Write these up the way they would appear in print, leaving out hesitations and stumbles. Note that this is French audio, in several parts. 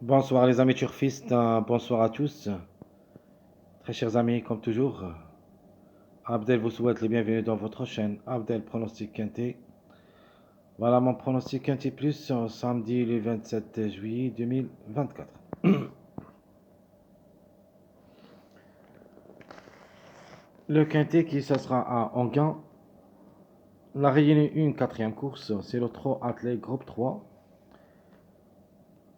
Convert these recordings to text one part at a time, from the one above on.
Bonsoir les amis turfistes, bonsoir à tous. Très chers amis, comme toujours, Abdel vous souhaite le bienvenu dans votre chaîne Abdel Pronostic Quintet. Voilà mon pronostic Quintet Plus samedi le 27 juillet 2024. Le Quintet qui ça sera à Enghien. La réunion 1, quatrième course, c'est le trot attelé groupe 3.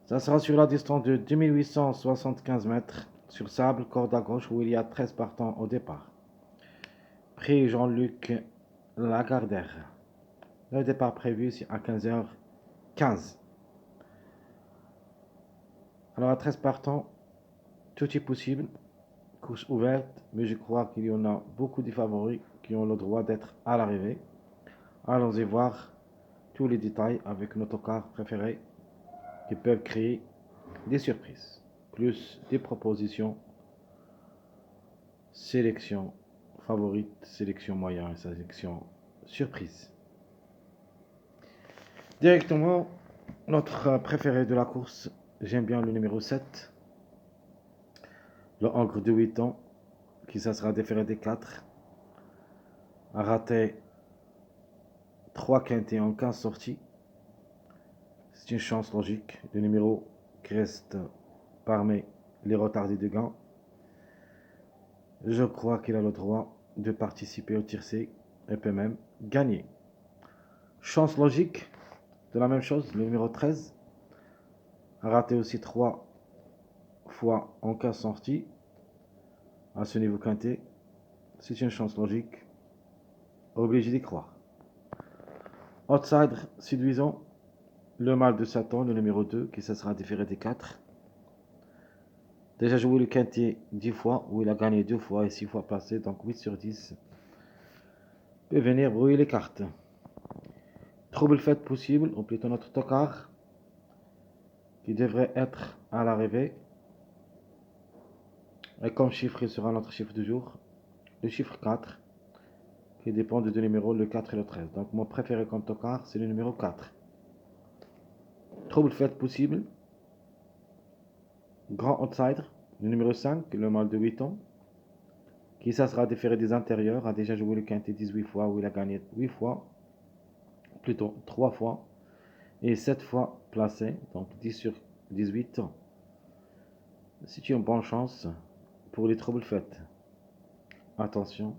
Ça sera sur la distance de 2875 mètres sur sable, corde à gauche où il y a 13 partants au départ. Prix Jean-Luc Lagardère. Le départ prévu c'est à 15h15. Alors à 13 partants, tout est possible. Course ouverte, mais je crois qu'il y en a beaucoup de favoris qui ont le droit d'être à l'arrivée. Allons-y voir tous les détails avec nos tocards préférés qui peuvent créer des surprises. Plus des propositions, sélection favorite, sélection moyen et sélection surprise. Directement, notre préféré de la course, j'aime bien le numéro 7. Le Hongre de 8 ans, qui ça sera déféré des 4, a raté 3 quintés en 15 sorties. C'est une chance logique. Le numéro qui reste parmi les retardés de Gand. Je crois qu'il a le droit de participer au tiercé et peut même gagner. Chance logique de la même chose, le numéro 13 a raté aussi 3 fois en 15 sorties à ce niveau quinté. C'est une chance logique, obligé d'y croire. Outsider séduisant, le mâle de Satan, le numéro 2, qui ça sera différé des 4. Déjà joué le quintet 10 fois, où il a gagné 2 fois et 6 fois passé, donc 8 sur 10. Peut venir brouiller les cartes. Trouble fait possible, ou plutôt notre tocard, qui devrait être à l'arrivée. Et comme chiffre, il sera notre chiffre du jour, le chiffre 4, qui dépend des deux numéros, le 4 et le 13. Donc mon préféré comme tocard, c'est le numéro 4. Trouble fait possible, grand outsider, le numéro 5, le mâle de 8 ans, qui ça sera différé des intérieurs, a déjà joué le quintet 18 fois, où il a gagné 8 fois, plutôt 3 fois, et 7 fois placé, donc 10 sur 18. C'est une bonne chance pour les troubles faits. Attention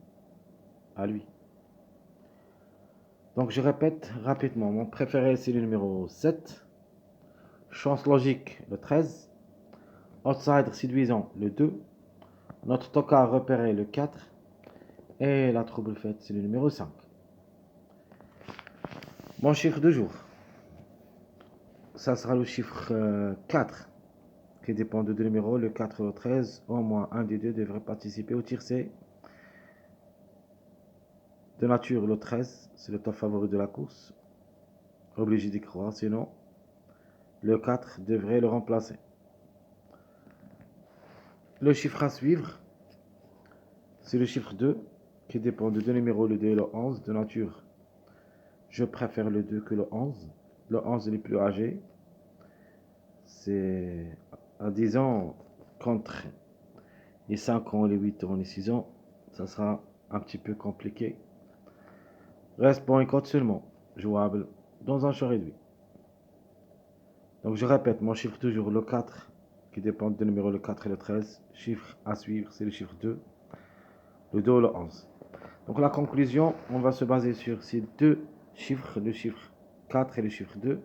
à lui. Donc je répète rapidement, mon préféré c'est le numéro 7, chance logique le 13, outsider séduisant le 2, notre tocard repéré le 4, et la trouble faite c'est le numéro 5. Mon chiffre de jour, ça sera le chiffre 4, qui dépend de deux numéros, le 4 et le 13. Au moins un des deux devrait participer au tiercé. De nature, le 13, c'est le top favori de la course. Obligé d'y croire, sinon le 4 devrait le remplacer. Le chiffre à suivre, c'est le chiffre 2, qui dépend de deux numéros, le 2 et le 11. De nature, je préfère le 2 que le 11. Le 11 est le plus âgé. C'est à 10 ans contre les 5 ans, les 8 ans, les 6 ans. Ça sera un petit peu compliqué. Reste pour une cote seulement, jouable dans un champ réduit. Donc je répète, mon chiffre toujours le 4, qui dépend du numéro le 4 et le 13. Chiffre à suivre, c'est le chiffre 2, le 2 et le 11. Donc la conclusion, on va se baser sur ces deux chiffres, le chiffre 4 et le chiffre 2.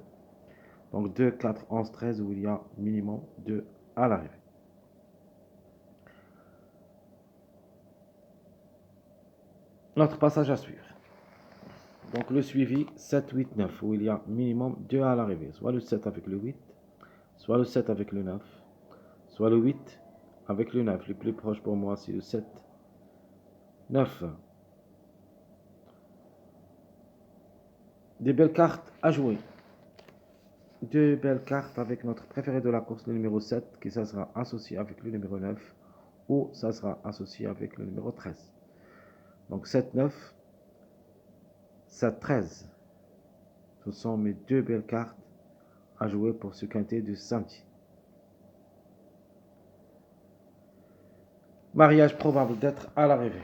Donc 2, 4, 11, 13, où il y a minimum 2 à l'arrivée. Notre passage à suivre. Donc le suivi 7, 8, 9, où il y a minimum 2 à l'arrivée. Soit le 7 avec le 8, soit le 7 avec le 9, soit le 8 avec le 9. Le plus proche pour moi, c'est le 7, 9. Des belles cartes à jouer. Deux belles cartes avec notre préféré de la course, le numéro 7, qui ça sera associé avec le numéro 9, ou ça sera associé avec le numéro 13. Donc 7, 9, 7, 13. Ce sont mes deux belles cartes à jouer pour ce quintet de samedi. Mariage probable d'être à l'arrivée.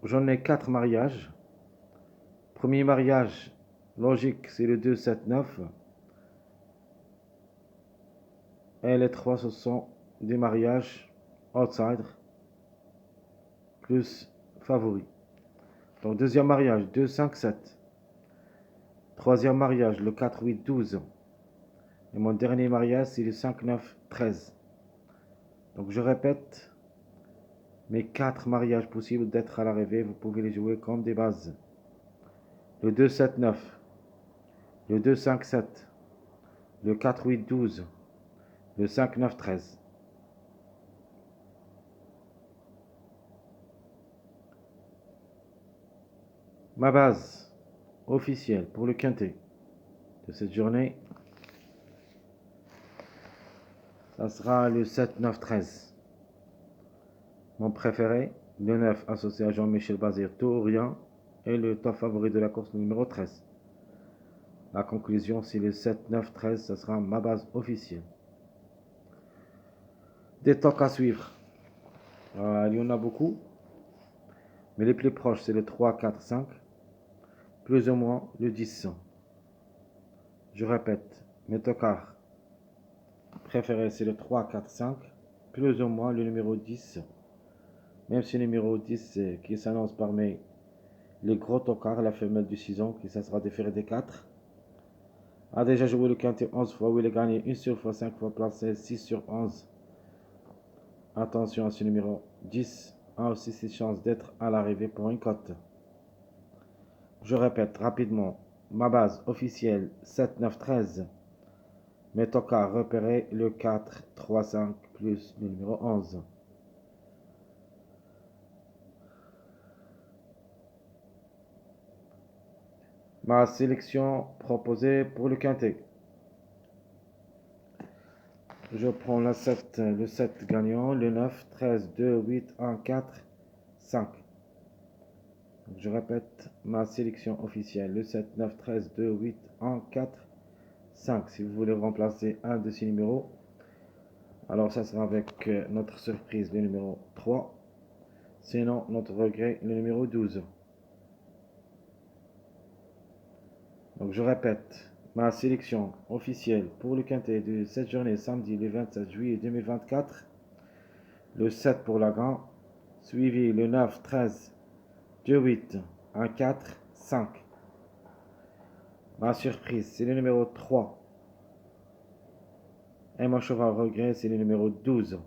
J'en ai 4 mariages. Premier mariage logique, c'est le 2, 7, 9. Et les 3, ce sont des mariages outsider plus favoris. Donc deuxième mariage, 2, 5, 7. Troisième mariage, le 4, 8, 12. Et mon dernier mariage, c'est le 5, 9, 13. Donc je répète, mes 4 mariages possibles d'être à l'arrivée, vous pouvez les jouer comme des bases. Le 2, 7, 9. Le 2, 5, 7. Le 4, 8, 12. Le 5, 9, 13. Ma base officielle pour le quintet de cette journée, ça sera le 7, 9, 13. Mon préféré, le 9 associé à Jean-Michel Bazir Tourien et le top favori de la course numéro 13. La conclusion, c'est le 7, 9, 13, ça sera ma base officielle. Des tocs à suivre. Il y en a beaucoup, mais les plus proches, c'est le 3, 4, 5, plus ou moins le 10. Je répète, mes tocards préférés, c'est le 3, 4, 5, plus ou moins le numéro 10. Même si le numéro 10 qui s'annonce parmi les gros tocards, la femelle du 6 ans, qui ça sera déféré des 4, a déjà joué le quintet 11 fois, où il a gagné 1 sur fois 5 fois placé 6 sur 11. Attention à ce numéro 10, a aussi ses chances d'être à l'arrivée pour une cote. Je répète rapidement, ma base officielle 7, 9, 13. Mes tocards repérés le 4, 3, 5 plus le numéro 11. Ma sélection proposée pour le quintet. Je prends le 7 gagnant, le 9, 13, 2, 8, 1, 4, 5. Je répète ma sélection officielle, le 7, 9, 13, 2, 8, 1, 4, 5. Si vous voulez remplacer un de ces numéros, alors ça sera avec notre surprise, le numéro 3. Sinon, notre regret, le numéro 12. Donc je répète, ma sélection officielle pour le quintet de cette journée, samedi le 27 juillet 2024. Le 7 pour la grande, suivi le 9, 13, 2, 8, 1, 4, 5. Ma surprise, c'est le numéro 3. Et mon cheval regret, c'est le numéro 12.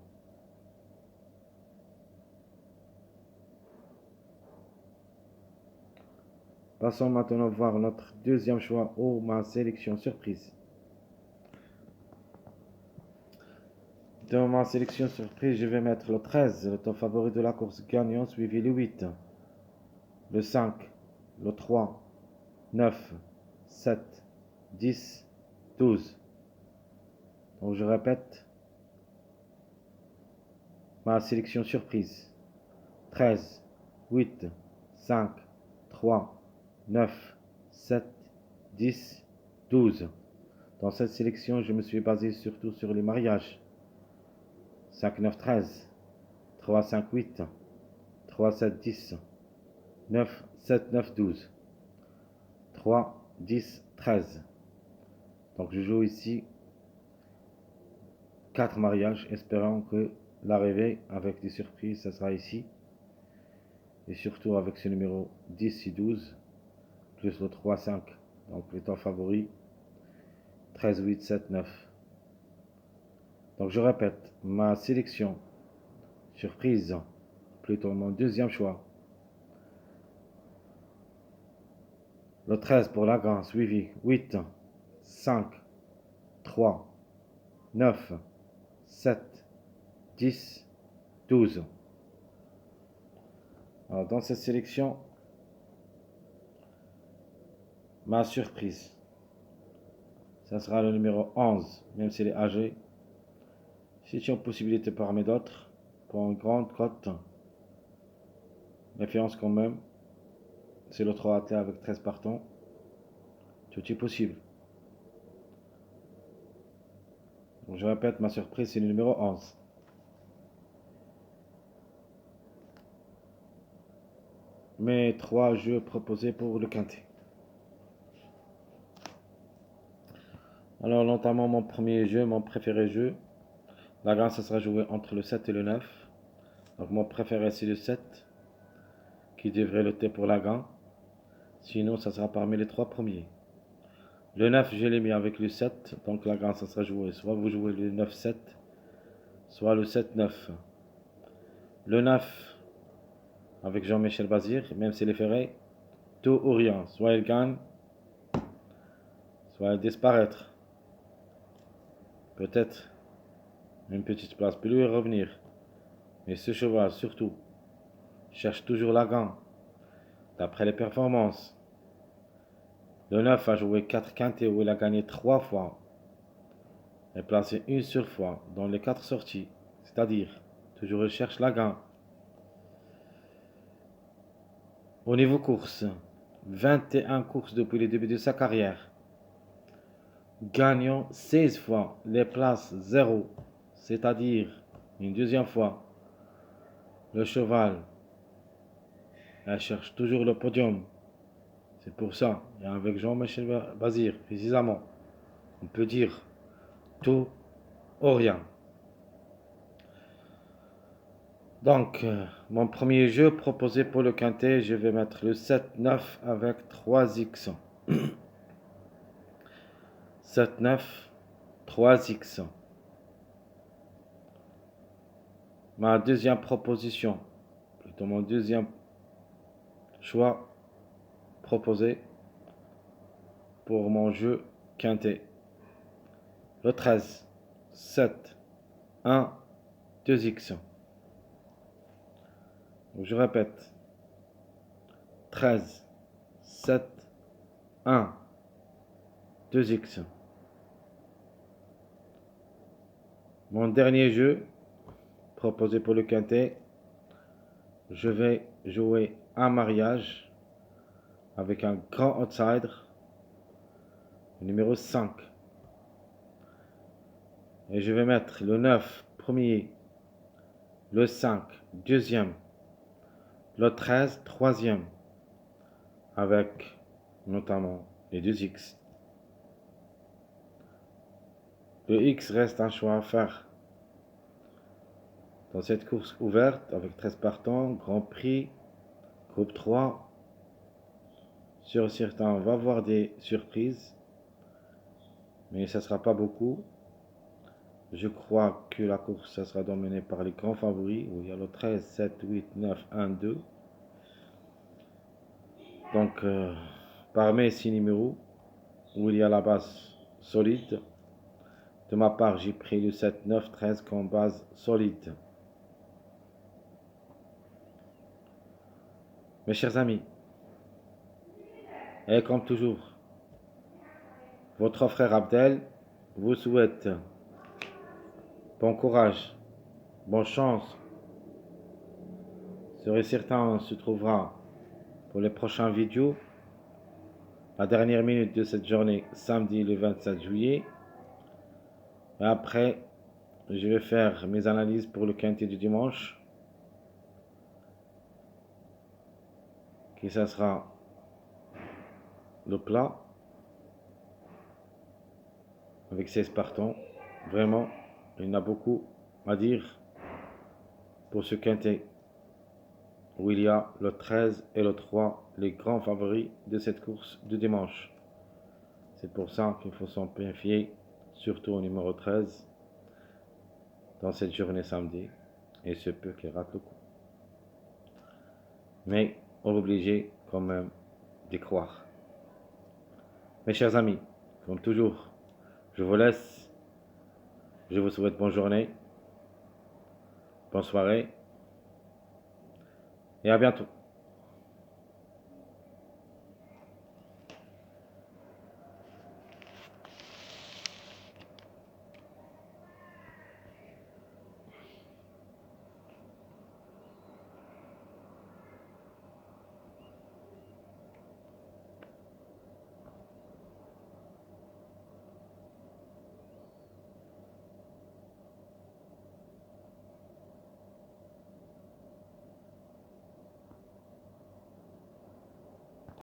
Passons maintenant voir notre deuxième choix ou ma sélection surprise. Dans ma sélection surprise, je vais mettre le 13, le top favori de la course gagnant, suivi le 8, le 5, le 3, 9, 7, 10, 12. Donc je répète, ma sélection surprise. 13, 8, 5, 3, 9, 7, 10, 12. Dans cette sélection, je me suis basé surtout sur les mariages. 5, 9, 13, 3, 5, 8, 3, 7, 10, 9, 7, 9, 12, 3, 10, 13. Donc je joue ici 4 mariages, espérant que l'arrivée avec des surprises, ça sera ici. Et surtout avec ce numéro 10 et 12, plus le 3, 5. Donc les temps favoris, 13, 8, 7, 9. Donc je répète, ma sélection surprise, plutôt mon deuxième choix. Le 13 pour la grande, suivi 8, 5, 3, 9, 7, 10, 12. Alors dans cette sélection, ma surprise, ça sera le numéro 11, même s'il est âgé. C'est une possibilité parmi d'autres pour une grande cote. Méfiance quand même. C'est le 3 attelé avec 13 partants. Tout est possible. Donc je répète, ma surprise, c'est le numéro 11. mes 3 jeux proposés pour le quintet. Alors, notamment mon premier jeu, mon préféré jeu. La gagne, ça sera joué entre le 7 et le 9. Donc, mon préféré, c'est le 7, qui devrait lutter pour la gagne. Sinon, ça sera parmi les 3 premiers. Le 9, je l'ai mis avec le 7. Donc, la gagne, ça sera joué. Soit vous jouez le 9-7, soit le 7-9. Le 9, avec Jean-Michel Bazir, même s'il est ferré, tout ou rien. Soit il gagne, soit il disparaître. Peut-être une petite place peut lui revenir. Mais ce cheval, surtout, cherche toujours la gagne. D'après les performances, le 9 a joué 4 quintets où il a gagné 3 fois et placé une seule fois dans les 4 sorties. C'est-à-dire, toujours il cherche la gagne. Au niveau course, 21 courses depuis le début de sa carrière. Gagnant 16 fois les places 0, c'est-à-dire une deuxième fois. Le cheval, elle cherche toujours le podium. C'est pour ça, et avec Jean-Michel Bazir, précisément, on peut dire tout ou rien. Donc, mon premier jeu proposé pour le quintet, je vais mettre le 7-9 avec 3X. 7-9, 3X. Ma deuxième proposition, plutôt mon deuxième choix proposé pour mon jeu quintet. Le 13, 7, 1, 2X. Je répète, 13, 7, 1, 2X. Mon dernier jeu proposé pour le quintet, je vais jouer un mariage avec un grand outsider, numéro 5. Et je vais mettre le 9 premier, le 5 deuxième, le 13 troisième, avec notamment les 2X. Le X reste un choix à faire. Dans cette course ouverte, avec 13 partants, Grand Prix, Groupe 3, sur certains, on va voir des surprises, mais ça ne sera pas beaucoup. Je crois que la course ça sera dominée par les grands favoris, où il y a le 13, 7, 8, 9, 1, 2. Donc, parmi ces numéros, où il y a la base solide, de ma part, j'ai pris le 7, 9, 13 comme base solide. Mes chers amis, et comme toujours, votre frère Abdel vous souhaite bon courage, bonne chance. Serez certain, on se trouvera pour les prochaines vidéos. La dernière minute de cette journée, samedi le 27 juillet. Et après, je vais faire mes analyses pour le quintet du dimanche. Qui ça sera le plat. Avec 16 partants. Vraiment, il y en a beaucoup à dire pour ce quintet. Où il y a le 13 et le 3, les grands favoris de cette course de dimanche. C'est pour ça qu'il faut s'en méfier, surtout au numéro 13, dans cette journée samedi, et se peut qu'il rate le coup. Mais on est obligé quand même d'y croire. Mes chers amis, comme toujours, je vous laisse. Je vous souhaite bonne journée, bonne soirée, et à bientôt.